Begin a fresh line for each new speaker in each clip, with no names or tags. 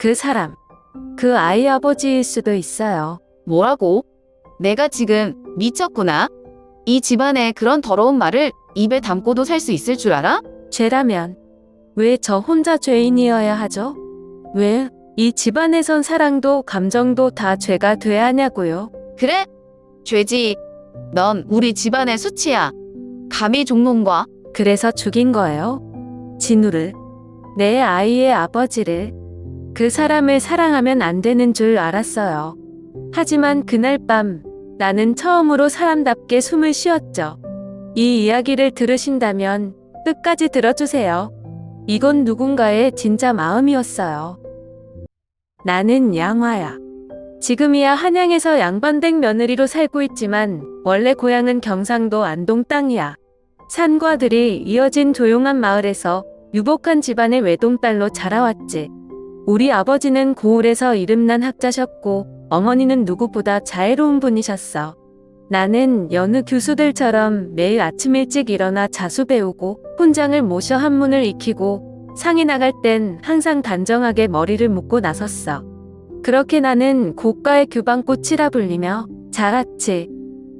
그 사람, 그 아이 아버지일 수도 있어요.
뭐라고? 내가 지금 미쳤구나. 이 집안에 그런 더러운 말을 입에 담고도 살 수 있을 줄 알아?
죄라면 왜 저 혼자 죄인이어야 하죠? 왜 이 집안에선 사랑도 감정도 다 죄가 돼야 하냐고요?
그래? 죄지. 넌 우리 집안의 수치야. 감히 종놈과.
그래서 죽인 거예요. 진우를, 내 아이의 아버지를. 그 사람을 사랑하면 안 되는 줄 알았어요. 하지만 그날 밤 나는 처음으로 사람답게 숨을 쉬었죠. 이 이야기를 들으신다면 끝까지 들어주세요. 이건 누군가의 진짜 마음이었어요. 나는 양화야. 지금이야 한양에서 양반댁 며느리로 살고 있지만 원래 고향은 경상도 안동 땅이야. 산과 들이 이어진 조용한 마을에서 유복한 집안의 외동딸로 자라왔지. 우리 아버지는 고을에서 이름난 학자셨고 어머니는 누구보다 자애로운 분이셨어. 나는 여느 교수들처럼 매일 아침 일찍 일어나 자수 배우고 훈장을 모셔 한문을 익히고 상이 나갈 땐 항상 단정하게 머리를 묶고 나섰어. 그렇게 나는 고가의 규방꽃이라 불리며 자랐지.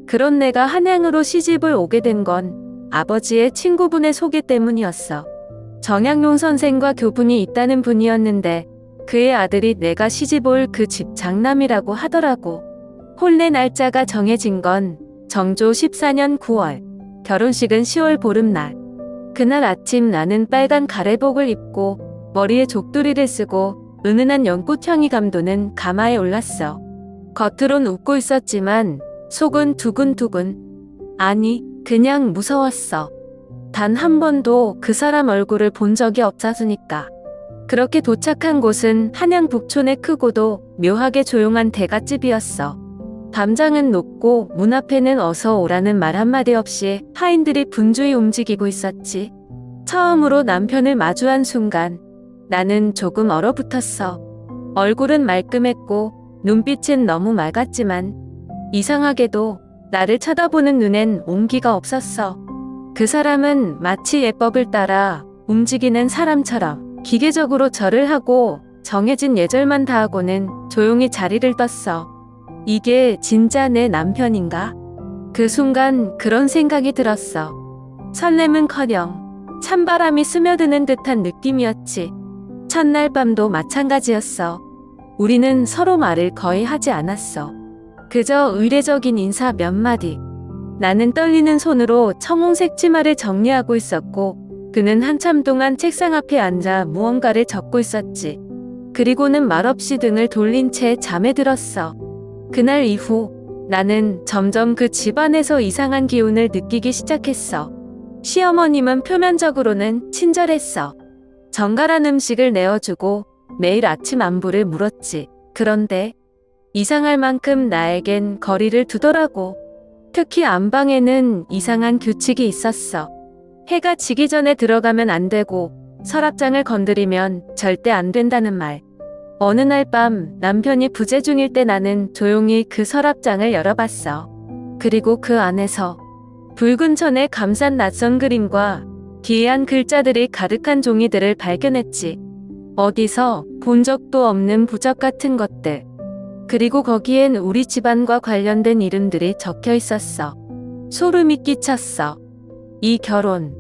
그런 내가 한양으로 시집을 오게 된 건 아버지의 친구분의 소개 때문이었어. 정약용 선생과 교분이 있다는 분이었는데 그의 아들이 내가 시집 올 그 집 장남이라고 하더라고. 혼례 날짜가 정해진 건 정조 14년 9월, 결혼식은 10월 보름날. 그날 아침 나는 빨간 가래복을 입고 머리에 족두리를 쓰고 은은한 연꽃향이 감도는 가마에 올랐어. 겉으론 웃고 있었지만 속은 두근두근. 아니, 그냥 무서웠어. 단 한 번도 그 사람 얼굴을 본 적이 없었으니까. 그렇게 도착한 곳은 한양 북촌의 크고도 묘하게 조용한 대갓집이었어. 담장은 높고 문 앞에는 어서 오라는 말 한마디 없이 하인들이 분주히 움직이고 있었지. 처음으로 남편을 마주한 순간 나는 조금 얼어붙었어. 얼굴은 말끔했고 눈빛은 너무 맑았지만 이상하게도 나를 쳐다보는 눈엔 온기가 없었어. 그 사람은 마치 예법을 따라 움직이는 사람처럼 기계적으로 절을 하고 정해진 예절만 다하고는 조용히 자리를 떴어. 이게 진짜 내 남편인가? 그 순간 그런 생각이 들었어. 설렘은커녕 찬바람이 스며드는 듯한 느낌이었지. 첫날 밤도 마찬가지였어. 우리는 서로 말을 거의 하지 않았어. 그저 의례적인 인사 몇 마디. 나는 떨리는 손으로 청홍색 치마를 정리하고 있었고 그는 한참 동안 책상 앞에 앉아 무언가를 적고 있었지. 그리고는 말없이 등을 돌린 채 잠에 들었어. 그날 이후 나는 점점 그 집안에서 이상한 기운을 느끼기 시작했어. 시어머님은 표면적으로는 친절했어. 정갈한 음식을 내어주고 매일 아침 안부를 물었지. 그런데 이상할 만큼 나에겐 거리를 두더라고. 특히 안방에는 이상한 규칙이 있었어. 해가 지기 전에 들어가면 안 되고 서랍장을 건드리면 절대 안 된다는 말. 어느 날 밤 남편이 부재 중일 때 나는 조용히 그 서랍장을 열어봤어. 그리고 그 안에서 붉은 천에 감싼 낯선 그림과 기이한 글자들이 가득한 종이들을 발견했지. 어디서 본 적도 없는 부적 같은 것들. 그리고 거기엔 우리 집안과 관련된 이름들이 적혀 있었어. 소름이 끼쳤어. 이 결혼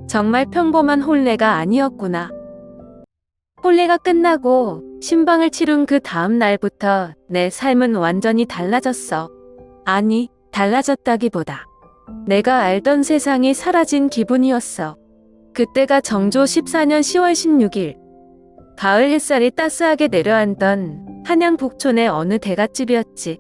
정말 평범한 혼례가 아니었구나. 혼례가 끝나고 신방을 치룬 그 다음 날부터 내 삶은 완전히 달라졌어. 아니, 달라졌다기보다 내가 알던 세상이 사라진 기분이었어. 그때가 정조 14년 10월 16일. 가을 햇살이 따스하게 내려앉던 한양 북촌의 어느 대갓집이었지.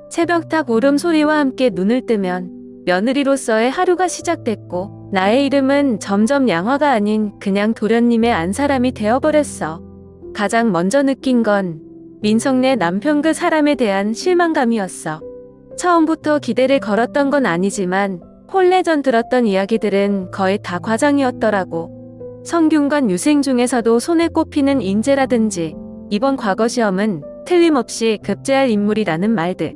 새벽닭 울음소리와 함께 눈을 뜨면 며느리로서의 하루가 시작됐고 나의 이름은 점점 양화가 아닌 그냥 도련님의 안사람이 되어버렸어. 가장 먼저 느낀 건 민성네 남편 그 사람에 대한 실망감이었어. 처음부터 기대를 걸었던 건 아니지만 혼례 전 들었던 이야기들은 거의 다 과장이었더라고. 성균관 유생 중에서도 손에 꼽히는 인재라든지 이번 과거시험은 틀림없이 급제할 인물이라는 말들.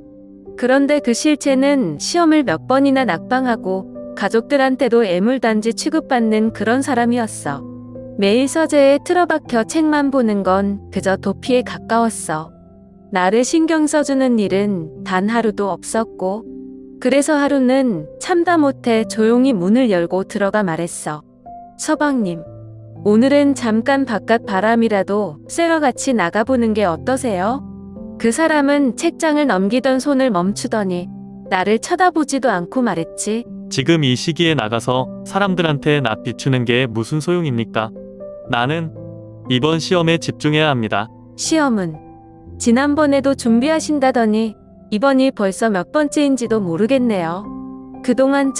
그런데 그 실체는 시험을 몇 번이나 낙방하고 가족들한테도 애물단지 취급받는 그런 사람이었어. 매일 서재에 틀어박혀 책만 보는 건 그저 도피에 가까웠어. 나를 신경 써주는 일은 단 하루도 없었고, 그래서 하루는 참다 못해 조용히 문을 열고 들어가 말했어. 서방님, 오늘은 잠깐 바깥 바람이라도 쐬러 같이 나가보는 게 어떠세요? 그 사람은 책장을 넘기던 손을 멈추더니 나를 쳐다보지도 않고 말했지.
지금 이 시기에 나가서 사람들한테 나 비추는 게 무슨 소용입니까? 나는 이번 시험에 집중해야 합니다.
시험은 지난번에도 준비하신다더니 이번이 벌써 몇 번째인지도 모르겠네요. 그동안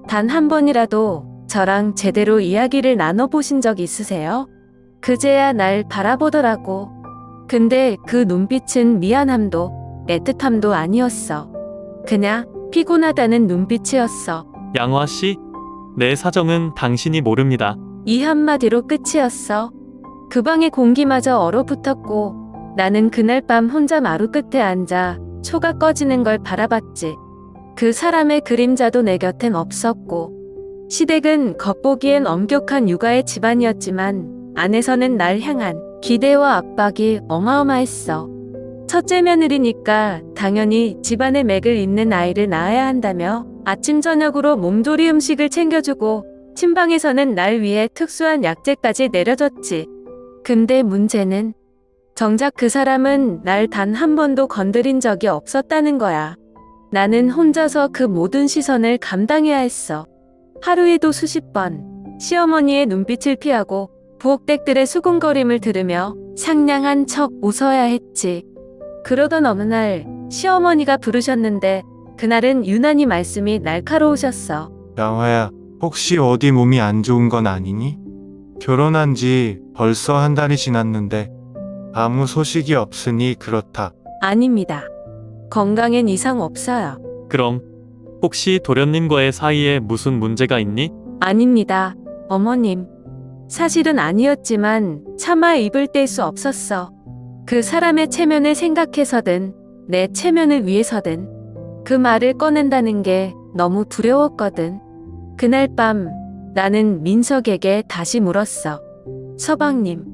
단 한 번이라도 저랑 제대로 이야기를 나눠보신 적 있으세요? 그제야 날 바라보더라고. 근데 그 눈빛은 미안함도 애틋함도 아니었어. 그냥 피곤하다는 눈빛이었어.
양화 씨, 내 사정은 당신이 모릅니다.
이 한마디로 끝이었어. 그 방의 공기마저 얼어붙었고 나는 그날 밤 혼자 마루 끝에 앉아 초가 꺼지는 걸 바라봤지. 그 사람의 그림자도 내 곁엔 없었고, 시댁은 겉보기엔 엄격한 육아의 집안이었지만 안에서는 날 향한 기대와 압박이 어마어마했어. 첫째 며느리니까 당연히 집안의 맥을 잇는 아이를 낳아야 한다며 아침 저녁으로 몸조리 음식을 챙겨주고 침방에서는 날 위해 특수한 약재까지 내려줬지. 근데 문제는 정작 그 사람은 날 단 한 번도 건드린 적이 없었다는 거야. 나는 혼자서 그 모든 시선을 감당해야 했어. 하루에도 수십 번 시어머니의 눈빛을 피하고 부엌댁들의 수군거림을 들으며 상냥한 척 웃어야 했지. 그러던 어느 날 시어머니가 부르셨는데 그날은 유난히 말씀이 날카로우셨어.
양화야, 혹시 어디 몸이 안 좋은 건 아니니? 결혼한 지 벌써 한 달이 지났는데 아무 소식이 없으니 그렇다.
아닙니다. 건강엔 이상 없어요.
그럼 혹시 도련님과의 사이에 무슨 문제가 있니?
아닙니다. 어머님. 사실은 아니었지만 차마 입을 뗄 수 없었어. 그 사람의 체면을 생각해서든 내 체면을 위해서든 그 말을 꺼낸다는 게 너무 두려웠거든. 그날 밤 나는 민석에게 다시 물었어. 서방님,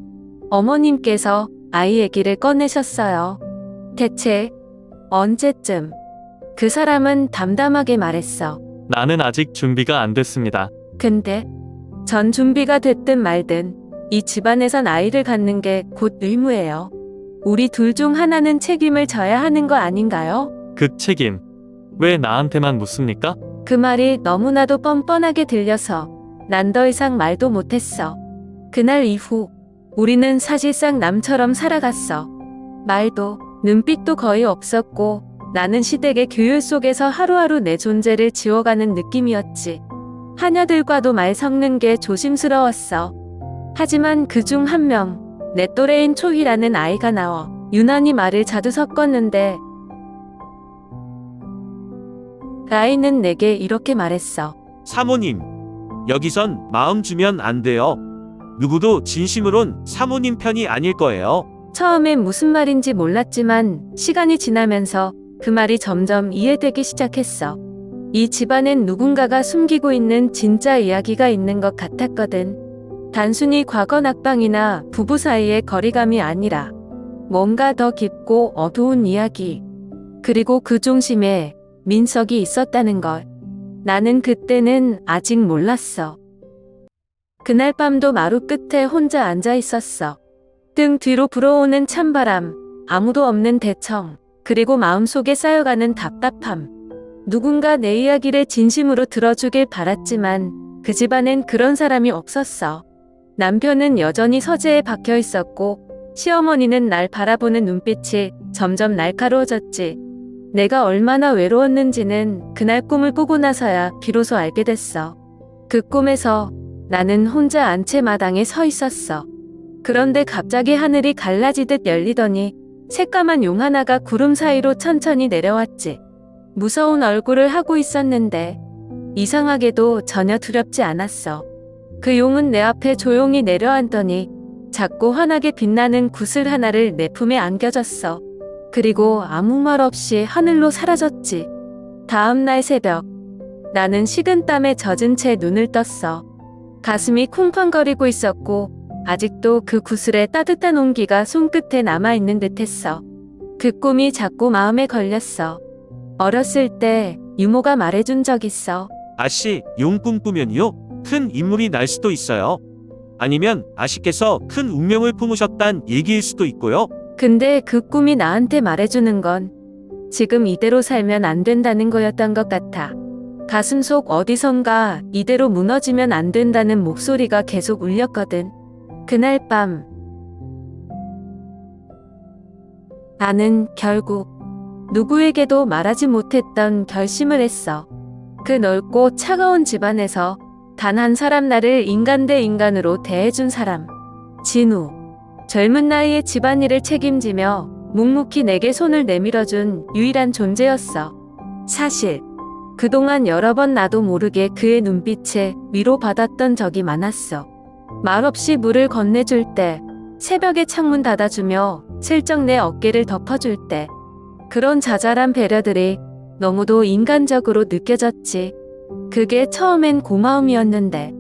어머님께서 아이 얘기를 꺼내셨어요. 대체 언제쯤? 그 사람은 담담하게 말했어.
나는 아직 준비가 안 됐습니다.
근데 전 준비가 됐든 말든 이 집안에선 아이를 갖는 게 곧 의무예요. 우리 둘 중 하나는 책임을 져야 하는 거 아닌가요?
그 책임, 왜 나한테만 묻습니까?
그 말이 너무나도 뻔뻔하게 들려서 난 더 이상 말도 못했어. 그날 이후 우리는 사실상 남처럼 살아갔어. 말도 눈빛도 거의 없었고 나는 시댁의 규율 속에서 하루하루 내 존재를 지워가는 느낌이었지. 하녀들과도 말 섞는 게 조심스러웠어. 하지만 그중 한 명, 내 또래인 초희라는 아이가 나와 유난히 말을 자주 섞었는데 그 아이는 내게 이렇게 말했어.
사모님, 여기선 마음 주면 안 돼요. 누구도 진심으론 사모님 편이 아닐 거예요.
처음엔 무슨 말인지 몰랐지만 시간이 지나면서 그 말이 점점 이해되기 시작했어. 이 집안엔 누군가가 숨기고 있는 진짜 이야기가 있는 것 같았거든. 단순히 과거 낙방이나 부부 사이의 거리감이 아니라 뭔가 더 깊고 어두운 이야기. 그리고 그 중심에 민석이 있었다는 걸. 나는 그때는 아직 몰랐어. 그날 밤도 마루 끝에 혼자 앉아 있었어. 등 뒤로 불어오는 찬바람, 아무도 없는 대청, 그리고 마음속에 쌓여가는 답답함. 누군가 내 이야기를 진심으로 들어주길 바랐지만 그 집안엔 그런 사람이 없었어. 남편은 여전히 서재에 박혀 있었고 시어머니는 날 바라보는 눈빛이 점점 날카로워졌지. 내가 얼마나 외로웠는지는 그날 꿈을 꾸고 나서야 비로소 알게 됐어. 그 꿈에서 나는 혼자 안채마당에 서 있었어. 그런데 갑자기 하늘이 갈라지듯 열리더니 새까만 용 하나가 구름 사이로 천천히 내려왔지. 무서운 얼굴을 하고 있었는데 이상하게도 전혀 두렵지 않았어. 그 용은 내 앞에 조용히 내려앉더니 작고 환하게 빛나는 구슬 하나를 내 품에 안겨줬어. 그리고 아무 말 없이 하늘로 사라졌지. 다음 날 새벽, 나는 식은땀에 젖은 채 눈을 떴어. 가슴이 쿵쾅거리고 있었고 아직도 그 구슬의 따뜻한 온기가 손끝에 남아있는 듯했어. 그 꿈이 자꾸 마음에 걸렸어. 어렸을 때 유모가 말해준 적 있어.
아씨, 용꿈 꾸면요? 큰 인물이 날 수도 있어요. 아니면 아씨께서 큰 운명을 품으셨단 얘기일 수도 있고요.
근데 그 꿈이 나한테 말해주는 건 지금 이대로 살면 안 된다는 거였던 것 같아. 가슴속 어디선가 이대로 무너지면 안 된다는 목소리가 계속 울렸거든. 그날 밤 나는 결국 누구에게도 말하지 못했던 결심을 했어. 그 넓고 차가운 집안에서 단 한 사람 나를 인간 대 인간으로 대해준 사람. 진우. 젊은 나이에 집안일을 책임지며 묵묵히 내게 손을 내밀어준 유일한 존재였어. 사실 그동안 여러 번 나도 모르게 그의 눈빛에 위로받았던 적이 많았어. 말없이 물을 건네줄 때, 새벽에 창문 닫아주며 슬쩍 내 어깨를 덮어줄 때, 그런 자잘한 배려들이 너무도 인간적으로 느껴졌지. 그게 처음엔 고마움이었는데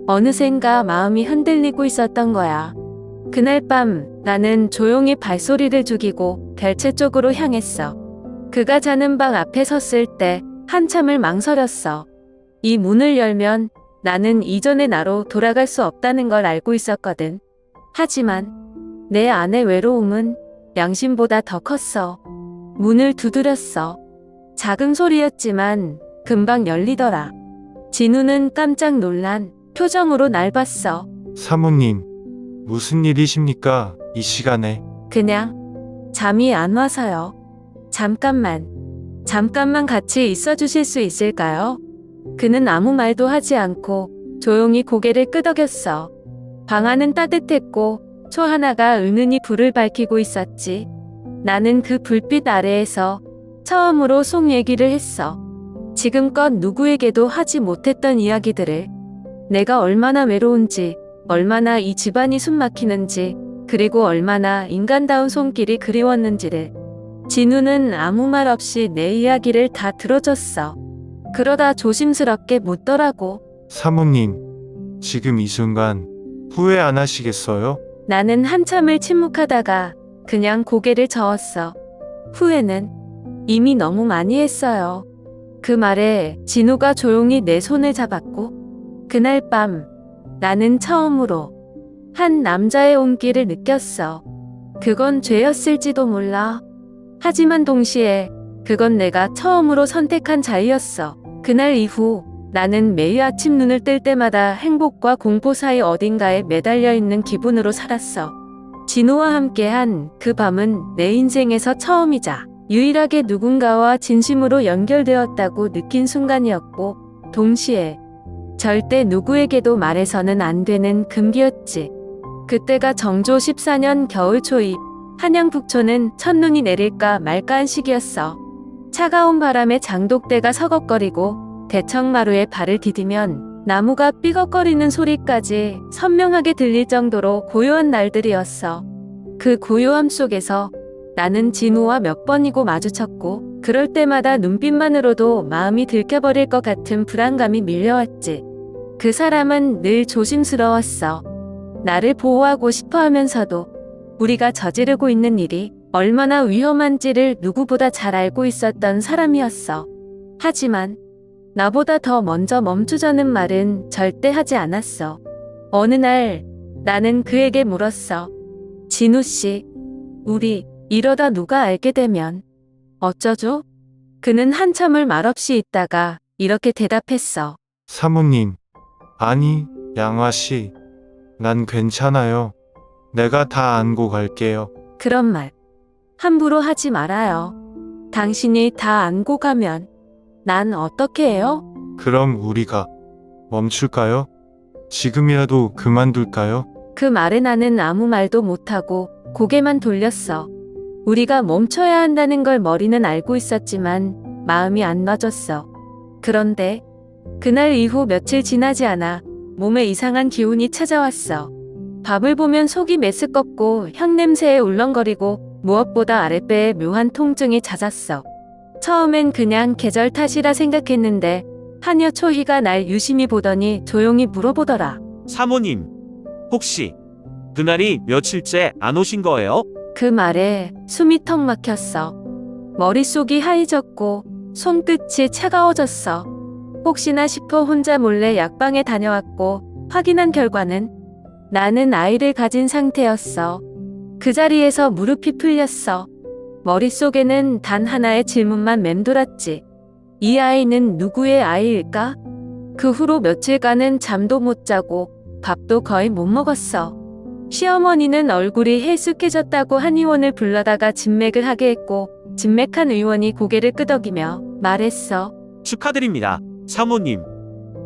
어느샌가 마음이 흔들리고 있었던 거야. 그날 밤 나는 조용히 발소리를 죽이고 별채 쪽으로 향했어. 그가 자는 방 앞에 섰을 때 한참을 망설였어. 이 문을 열면 나는 이전의 나로 돌아갈 수 없다는 걸 알고 있었거든. 하지만 내 안의 외로움은 양심보다 더 컸어. 문을 두드렸어. 작은 소리였지만 금방 열리더라. 진우는 깜짝 놀란 표정으로 날 봤어.
사모님, 무슨 일이십니까? 이 시간에.
그냥 잠이 안 와서요. 잠깐만 같이 있어 주실 수 있을까요? 그는 아무 말도 하지 않고 조용히 고개를 끄덕였어. 방 안은 따뜻했고 초 하나가 은은히 불을 밝히고 있었지. 나는 그 불빛 아래에서 처음으로 속 얘기를 했어. 지금껏 누구에게도 하지 못했던 이야기들을. 내가 얼마나 외로운지, 얼마나 이 집안이 숨막히는지, 그리고 얼마나 인간다운 손길이 그리웠는지를. 진우는 아무 말 없이 내 이야기를 다 들어줬어. 그러다 조심스럽게 묻더라고.
사모님, 지금 이 순간 후회 안 하시겠어요?
나는 한참을 침묵하다가 그냥 고개를 저었어. 후회는 이미 너무 많이 했어요. 그 말에 진우가 조용히 내 손을 잡았고 그날 밤 나는 처음으로 한 남자의 온기를 느꼈어. 그건 죄였을지도 몰라. 하지만 동시에 그건 내가 처음으로 선택한 자유였어. 그날 이후 나는 매일 아침 눈을 뜰 때마다 행복과 공포 사이 어딘가에 매달려 있는 기분으로 살았어. 진우와 함께한 그 밤은 내 인생에서 처음이자 유일하게 누군가와 진심으로 연결되었다고 느낀 순간이었고, 동시에 절대 누구에게도 말해서는 안 되는 금기였지. 그때가 정조 14년 겨울 초입, 한양 북촌은 첫눈이 내릴까 말까한 시기였어. 차가운 바람에 장독대가 서걱거리고 대청마루에 발을 디디면 나무가 삐걱거리는 소리까지 선명하게 들릴 정도로 고요한 날들이었어. 그 고요함 속에서 나는 진우와 몇 번이고 마주쳤고 그럴 때마다 눈빛만으로도 마음이 들켜버릴 것 같은 불안감이 밀려왔지. 그 사람은 늘 조심스러웠어. 나를 보호하고 싶어 하면서도 우리가 저지르고 있는 일이 얼마나 위험한지를 누구보다 잘 알고 있었던 사람이었어. 하지만 나보다 더 먼저 멈추자는 말은 절대 하지 않았어. 어느 날 나는 그에게 물었어. 진우 씨, 우리 이러다 누가 알게 되면 어쩌죠? 그는 한참을 말없이 있다가 이렇게 대답했어.
사모님, 아니, 양화씨, 난 괜찮아요. 내가 다 안고 갈게요.
그런 말 함부로 하지 말아요. 당신이 다 안고 가면 난 어떻게 해요?
그럼 우리가 멈출까요? 지금이라도 그만둘까요?
그 말에 나는 아무 말도 못하고 고개만 돌렸어. 우리가 멈춰야 한다는 걸 머리는 알고 있었지만 마음이 안 놔줬어. 그런데 그날 이후 며칠 지나지 않아 몸에 이상한 기운이 찾아왔어. 밥을 보면 속이 메스껍고 향냄새에 울렁거리고 무엇보다 아랫배에 묘한 통증이 잦았어. 처음엔 그냥 계절 탓이라 생각했는데 한여 초희가 날 유심히 보더니 조용히 물어보더라.
사모님, 혹시 그날이 며칠째 안 오신 거예요?
그 말에 숨이 턱 막혔어. 머릿속이 하얘졌고 손끝이 차가워졌어. 혹시나 싶어 혼자 몰래 약방에 다녀왔고 확인한 결과는 나는 아이를 가진 상태였어. 그 자리에서 무릎이 풀렸어. 머릿속에는 단 하나의 질문만 맴돌았지. 이 아이는 누구의 아이일까? 그 후로 며칠간은 잠도 못 자고 밥도 거의 못 먹었어. 시어머니는 얼굴이 해숙해졌다고 한의원을 불러다가 진맥을 하게 했고 진맥한 의원이 고개를 끄덕이며 말했어.
축하드립니다. 사모님,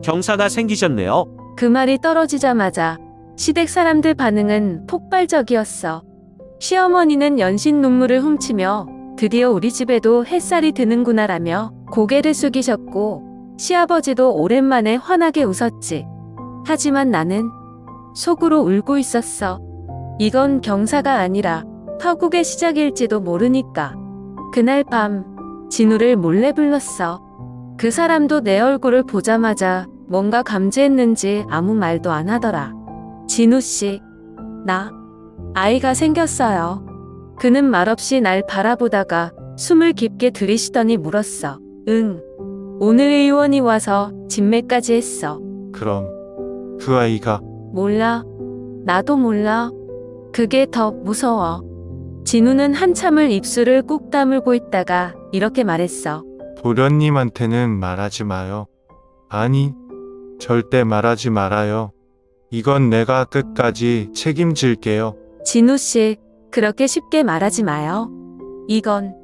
경사가 생기셨네요.
그 말이 떨어지자마자 시댁 사람들 반응은 폭발적이었어. 시어머니는 연신 눈물을 훔치며 드디어 우리 집에도 햇살이 드는구나라며 고개를 숙이셨고 시아버지도 오랜만에 환하게 웃었지. 하지만 나는 속으로 울고 있었어. 이건 경사가 아니라 파국의 시작일지도 모르니까. 그날 밤 진우를 몰래 불렀어. 그 사람도 내 얼굴을 보자마자 뭔가 감지했는지 아무 말도 안 하더라. 진우 씨, 나 아이가 생겼어요. 그는 말없이 날 바라보다가 숨을 깊게 들이쉬더니 물었어. 응. 오늘 의원이 와서 진맥까지 했어.
그럼 그 아이가
몰라. 나도 몰라. 그게 더 무서워. 진우는 한참을 입술을 꾹 다물고 있다가 이렇게 말했어.
도련님한테는 말하지 마요. 아니, 절대 말하지 말아요. 이건 내가 끝까지 책임질게요.
진우 씨, 그렇게 쉽게 말하지 마요. 이건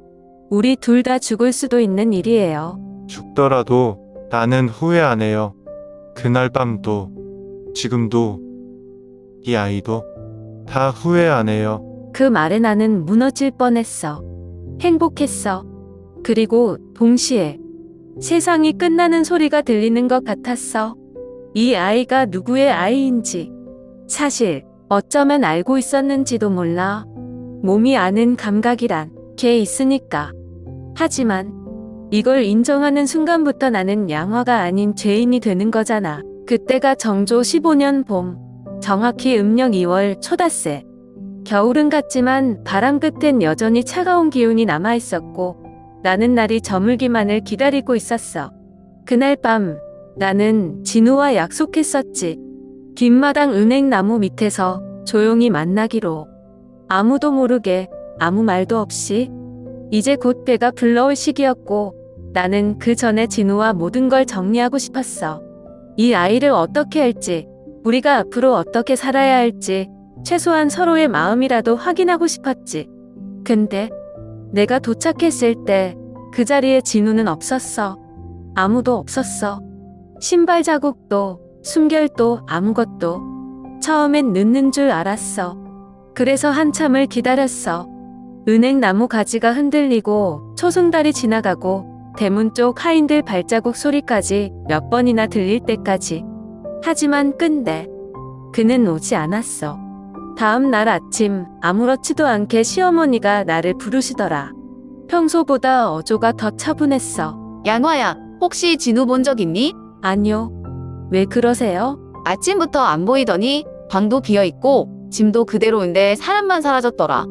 우리 둘 다 죽을 수도 있는 일이에요.
죽더라도 나는 후회 안 해요. 그날 밤도, 지금도, 이 아이도 다 후회 안 해요.
그 말에 나는 무너질 뻔했어. 행복했어. 그리고 동시에 세상이 끝나는 소리가 들리는 것 같았어. 이 아이가 누구의 아이인지 사실 어쩌면 알고 있었는지도 몰라. 몸이 아는 감각이란 게 있으니까. 하지만 이걸 인정하는 순간부터 나는 양화가 아닌 죄인이 되는 거잖아. 그때가 정조 15년 봄, 정확히 음력 2월 초닷새. 겨울은 갔지만 바람 끝엔 여전히 차가운 기운이 남아있었고 나는 날이 저물기만을 기다리고 있었어. 그날 밤 나는 진우와 약속했었지. 뒷마당 은행나무 밑에서 조용히 만나기로. 아무도 모르게 아무 말도 없이. 이제 곧 배가 불러올 시기였고 나는 그 전에 진우와 모든 걸 정리하고 싶었어. 이 아이를 어떻게 할지, 우리가 앞으로 어떻게 살아야 할지 최소한 서로의 마음이라도 확인하고 싶었지. 근데 내가 도착했을 때 그 자리에 진우는 없었어. 아무도 없었어. 신발 자국도 숨결도 아무것도. 처음엔 늦는 줄 알았어. 그래서 한참을 기다렸어. 은행나무 가지가 흔들리고 초승달이 지나가고 대문 쪽 하인들 발자국 소리까지 몇 번이나 들릴 때까지. 하지만 끈데 그는 오지 않았어. 다음 날 아침 아무렇지도 않게 시어머니가 나를 부르시더라. 평소보다 어조가 더 차분했어.
양화야, 혹시 진우 본 적 있니?
아니요. 왜 그러세요?
아침부터 안 보이더니 방도 비어있고 짐도 그대로인데 사람만 사라졌더라.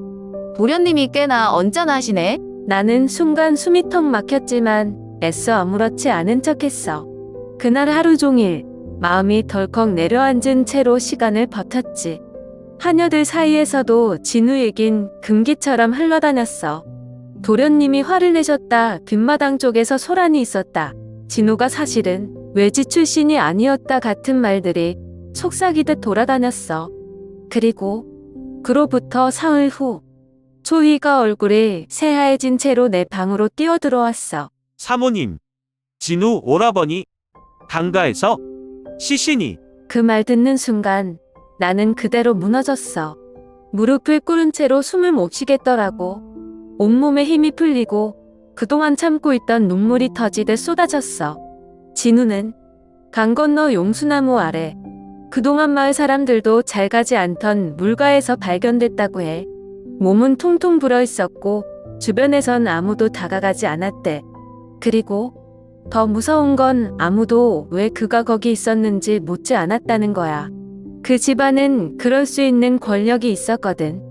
도련님이 꽤나 언짢아하시네.
나는 순간 숨이 턱 막혔지만 애써 아무렇지 않은 척했어. 그날 하루 종일 마음이 덜컥 내려앉은 채로 시간을 버텼지. 하녀들 사이에서도 진우 얘긴 금기처럼 흘러다녔어. 도련님이 화를 내셨다. 뒷마당 쪽에서 소란이 있었다. 진우가 사실은 외지 출신이 아니었다 같은 말들이 속삭이듯 돌아다녔어. 그리고 그로부터 사흘 후 초희가 얼굴이 새하얘진 채로 내 방으로 뛰어들어왔어.
사모님, 진우 오라버니 강가에서 시신이.
그 말 듣는 순간 나는 그대로 무너졌어. 무릎을 꿇은 채로 숨을 못 쉬겠더라고. 온몸에 힘이 풀리고 그동안 참고 있던 눈물이 터지듯 쏟아졌어. 진우는 강 건너 용수나무 아래 그동안 마을 사람들도 잘 가지 않던 물가에서 발견됐다고 해. 몸은 통통 불어 있었고 주변에선 아무도 다가가지 않았대. 그리고 더 무서운 건 아무도 왜 그가 거기 있었는지 묻지 않았다는 거야. 그 집안은 그럴 수 있는 권력이 있었거든.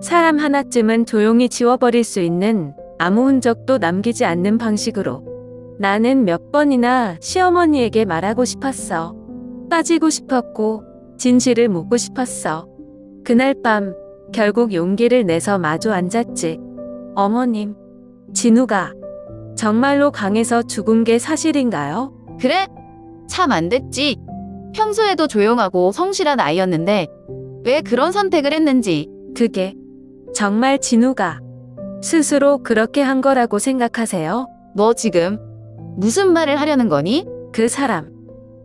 사람 하나쯤은 조용히 지워버릴 수 있는 아무 흔적도 남기지 않는 방식으로. 나는 몇 번이나 시어머니에게 말하고 싶었어. 빠지고 싶었고 진실을 묻고 싶었어. 그날 밤 결국 용기를 내서 마주 앉았지. 어머님, 진우가 정말로 강해서 죽은 게 사실인가요?
그래? 참 안 됐지. 평소에도 조용하고 성실한 아이였는데 왜 그런 선택을 했는지.
그게 정말 진우가 스스로 그렇게 한 거라고 생각하세요?
너 지금 무슨 말을 하려는 거니?
그 사람,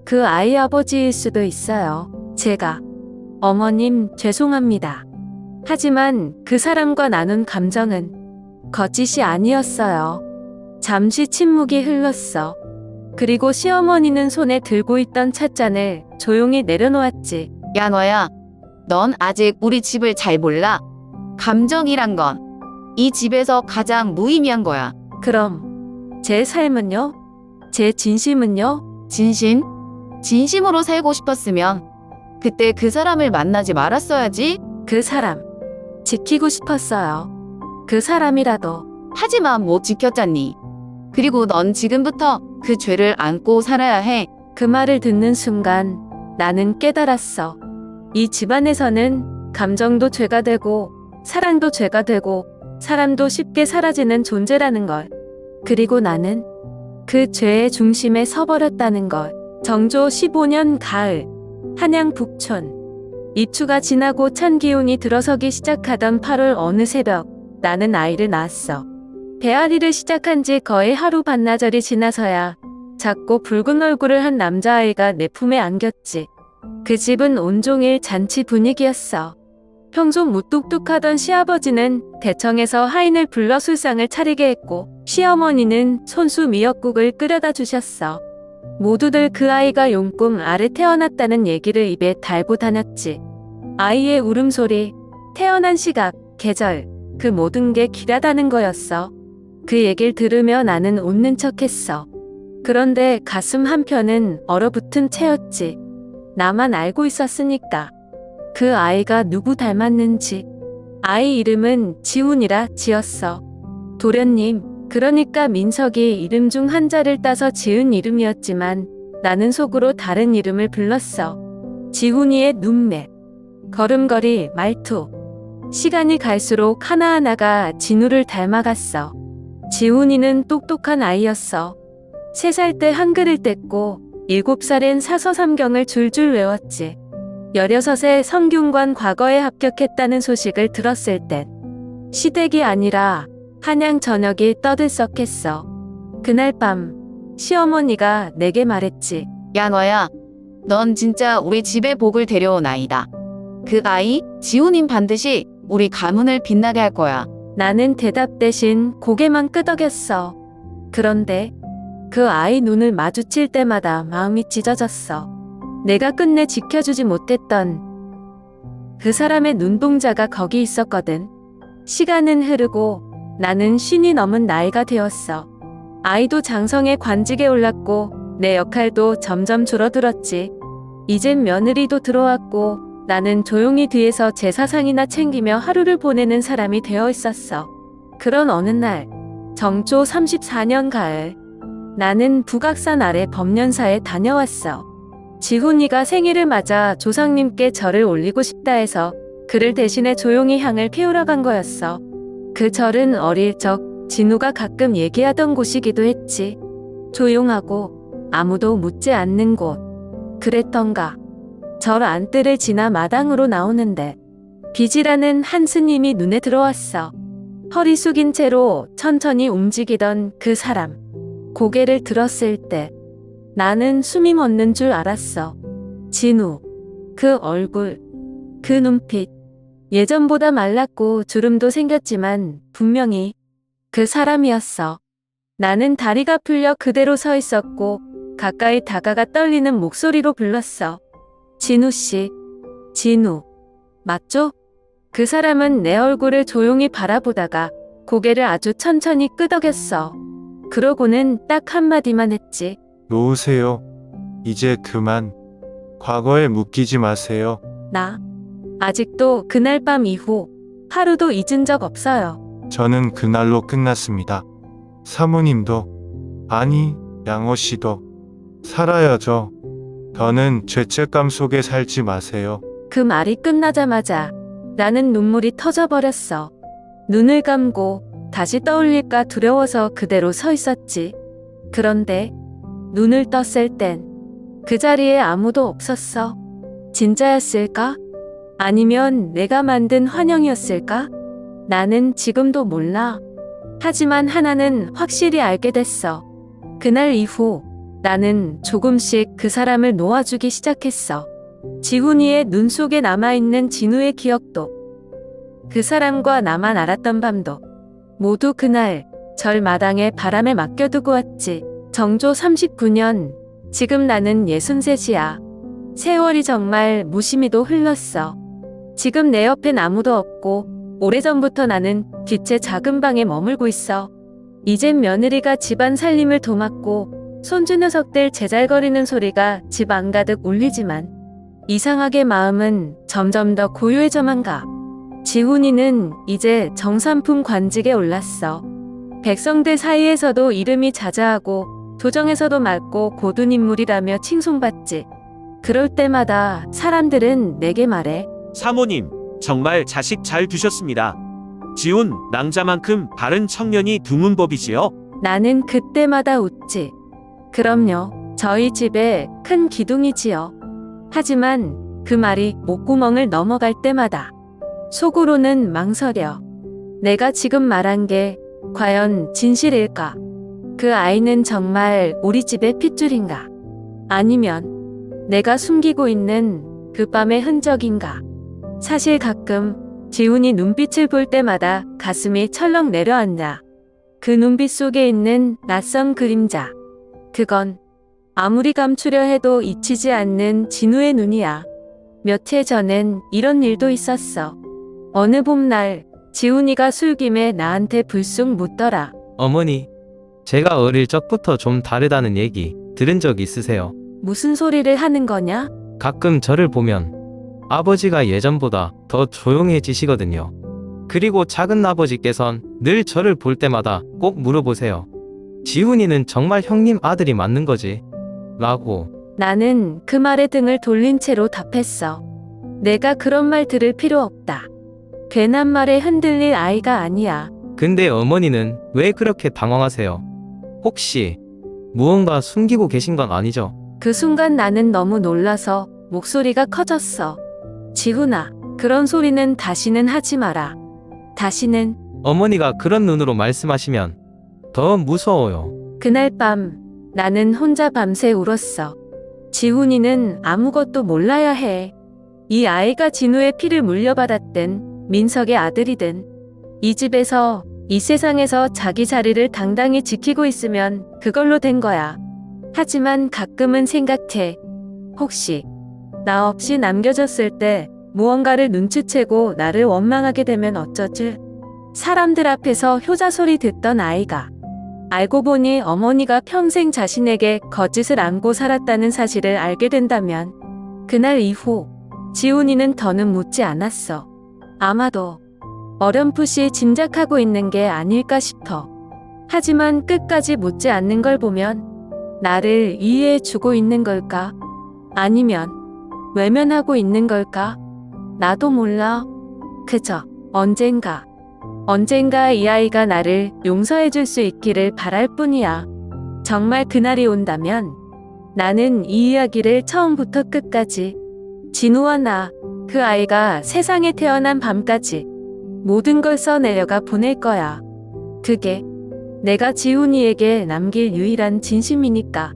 그 아이 아버지일 수도 있어요. 제가. 어머님, 죄송합니다. 하지만 그 사람과 나눈 감정은 거짓이 아니었어요. 잠시 침묵이 흘렀어. 그리고 시어머니는 손에 들고 있던 찻잔을 조용히 내려놓았지.
야 너야. 넌 아직 우리 집을 잘 몰라. 감정이란 건 이 집에서 가장 무의미한 거야.
그럼 제 삶은요? 제 진심은요?
진심? 진심으로 살고 싶었으면 그때 그 사람을 만나지 말았어야지.
그 사람 지키고 싶었어요. 그 사람이라도.
하지만 못 지켰잖니. 그리고 넌 지금부터 그 죄를 안고 살아야 해.
그 말을 듣는 순간 나는 깨달았어. 이 집안에서는 감정도 죄가 되고 사랑도 죄가 되고 사람도 쉽게 사라지는 존재라는 걸. 그리고 나는 그 죄의 중심에 서버렸다는 걸. 정조 15년 가을, 한양 북촌. 입추가 지나고 찬 기운이 들어서기 시작하던 8월 어느 새벽, 나는 아이를 낳았어. 배앓이를 시작한 지 거의 하루 반나절이 지나서야 작고 붉은 얼굴을 한 남자아이가 내 품에 안겼지. 그 집은 온종일 잔치 분위기였어. 평소 무뚝뚝하던 시아버지는 대청에서 하인을 불러 술상을 차리게 했고 시어머니는 손수 미역국을 끓여다 주셨어. 모두들 그 아이가 용꿈 아래 태어났다는 얘기를 입에 달고 다녔지. 아이의 울음소리, 태어난 시각, 계절, 그 모든 게 길하다는 거였어. 그 얘기를 들으며 나는 웃는 척했어. 그런데 가슴 한편은 얼어붙은 채였지. 나만 알고 있었으니까. 그 아이가 누구 닮았는지. 아이 이름은 지훈이라 지었어. 도련님, 그러니까 민석이 이름 중 한자를 따서 지은 이름이었지만 나는 속으로 다른 이름을 불렀어. 지훈이의 눈매, 걸음걸이, 말투. 시간이 갈수록 하나하나가 진우를 닮아갔어. 지훈이는 똑똑한 아이였어. 3살 때 한글을 뗐고 7살엔 사서삼경을 줄줄 외웠지. 16에 성균관 과거에 합격했다는 소식을 들었을 땐 시댁이 아니라 한양 전역이 떠들썩했어. 그날 밤 시어머니가 내게 말했지.
야 너야. 넌 진짜 우리 집에 복을 데려온 아이다. 그 아이 지훈인 반드시 우리 가문을 빛나게 할 거야.
나는 대답 대신 고개만 끄덕였어. 그런데 그 아이 눈을 마주칠 때마다 마음이 찢어졌어. 내가 끝내 지켜주지 못했던 그 사람의 눈동자가 거기 있었거든. 시간은 흐르고 나는 50이 넘은 나이가 되었어. 아이도 장성의 관직에 올랐고 내 역할도 점점 줄어들었지. 이젠 며느리도 들어왔고 나는 조용히 뒤에서 제사상이나 챙기며 하루를 보내는 사람이 되어 있었어. 그런 어느 날, 정조 34년 가을, 나는 북악산 아래 법련사에 다녀왔어. 지훈이가 생일을 맞아 조상님께 절을 올리고 싶다 해서 그를 대신해 조용히 향을 피우러 간 거였어. 그 절은 어릴 적 진우가 가끔 얘기하던 곳이기도 했지. 조용하고 아무도 묻지 않는 곳. 그랬던가. 절 안뜰을 지나 마당으로 나오는데 비지라는 한 스님이 눈에 들어왔어. 허리 숙인 채로 천천히 움직이던 그 사람. 고개를 들었을 때 나는 숨이 멎는 줄 알았어. 진우. 그 얼굴. 그 눈빛. 예전보다 말랐고 주름도 생겼지만 분명히 그 사람이었어. 나는 다리가 풀려 그대로 서 있었고 가까이 다가가 떨리는 목소리로 불렀어. 진우 씨. 진우. 맞죠? 그 사람은 내 얼굴을 조용히 바라보다가 고개를 아주 천천히 끄덕였어. 그러고는 딱 한마디만 했지.
놓으세요. 이제 그만. 과거에 묶이지 마세요.
나 아직도 그날 밤 이후 하루도 잊은 적 없어요.
저는 그날로 끝났습니다. 사모님도, 아니, 양호 씨도 살아야죠. 더는 죄책감 속에 살지 마세요.
그 말이 끝나자마자 나는 눈물이 터져버렸어. 눈을 감고 다시 떠올릴까 두려워서 그대로 서 있었지. 그런데 눈을 떴을 땐 그 자리에 아무도 없었어. 진짜였을까? 아니면 내가 만든 환영이었을까? 나는 지금도 몰라. 하지만 하나는 확실히 알게 됐어. 그날 이후 나는 조금씩 그 사람을 놓아주기 시작했어. 지훈이의 눈 속에 남아있는 진우의 기억도, 그 사람과 나만 알았던 밤도 모두 그날 절 마당에 바람에 맡겨두고 왔지. 정조 39년, 지금 나는 63이야. 세월이 정말 무심히도 흘렀어. 지금 내 옆엔 아무도 없고 오래전부터 나는 뒷째 작은 방에 머물고 있어. 이젠 며느리가 집안 살림을 도맡고 손주 녀석들 제잘거리는 소리가 집 안가득 울리지만 이상하게 마음은 점점 더 고요해져만 가. 지훈이는 이제 정삼품 관직에 올랐어. 백성들 사이에서도 이름이 자자하고 도정에서도 맑고 고든 인물이라며 칭송받지. 그럴 때마다 사람들은 내게 말해.
사모님, 정말 자식 잘 두셨습니다. 지훈, 낭자만큼 바른 청년이 드문 법이지요.
나는 그때마다 웃지. 그럼요. 저희 집에 큰 기둥이지요. 하지만 그 말이 목구멍을 넘어갈 때마다 속으로는 망설여. 내가 지금 말한 게 과연 진실일까? 그 아이는 정말 우리 집의 핏줄인가? 아니면 내가 숨기고 있는 그 밤의 흔적인가? 사실 가끔 지훈이 눈빛을 볼 때마다 가슴이 철렁 내려앉아. 그 눈빛 속에 있는 낯선 그림자. 그건 아무리 감추려 해도 잊히지 않는 진우의 눈이야. 몇 해 전엔 이런 일도 있었어. 어느 봄날 지훈이가 술김에 나한테 불쑥 묻더라.
어머니, 제가 어릴 적부터 좀 다르다는 얘기 들은 적 있으세요?
무슨 소리를 하는 거냐?
가끔 저를 보면 아버지가 예전보다 더 조용해지시거든요. 그리고 작은 아버지께선 늘 저를 볼 때마다 꼭 물어보세요. 지훈이는 정말 형님 아들이 맞는 거지? 라고.
나는 그 말에 등을 돌린 채로 답했어. 내가 그런 말 들을 필요 없다. 괜한 말에 흔들릴 아이가 아니야.
근데 어머니는 왜 그렇게 당황하세요? 혹시 무언가 숨기고 계신 건 아니죠?
그 순간 나는 너무 놀라서 목소리가 커졌어. 지훈아, 그런 소리는 다시는 하지 마라. 다시는.
어머니가 그런 눈으로 말씀하시면 더 무서워요.
그날 밤 나는 혼자 밤새 울었어. 지훈이는 아무것도 몰라야 해. 이 아이가 진우의 피를 물려받았든 민석의 아들이든 이 집에서, 이 세상에서 자기 자리를 당당히 지키고 있으면 그걸로 된 거야. 하지만 가끔은 생각해. 혹시 나 없이 남겨졌을 때 무언가를 눈치채고 나를 원망하게 되면 어쩌지? 사람들 앞에서 효자 소리 듣던 아이가 알고 보니 어머니가 평생 자신에게 거짓을 안고 살았다는 사실을 알게 된다면 그날 이후 지훈이는 더는 묻지 않았어. 아마도 어렴풋이 짐작하고 있는 게 아닐까 싶어. 하지만 끝까지 묻지 않는 걸 보면 나를 이해해 주고 있는 걸까? 아니면 외면하고 있는 걸까? 나도 몰라. 그저 언젠가 이 아이가 나를 용서해 줄 수 있기를 바랄 뿐이야. 정말 그날이 온다면 나는 이 이야기를 처음부터 끝까지, 진우와 나, 그 아이가 세상에 태어난 밤까지 모든 걸 써내려가 보낼 거야. 그게 내가 지훈이에게 남길 유일한 진심이니까.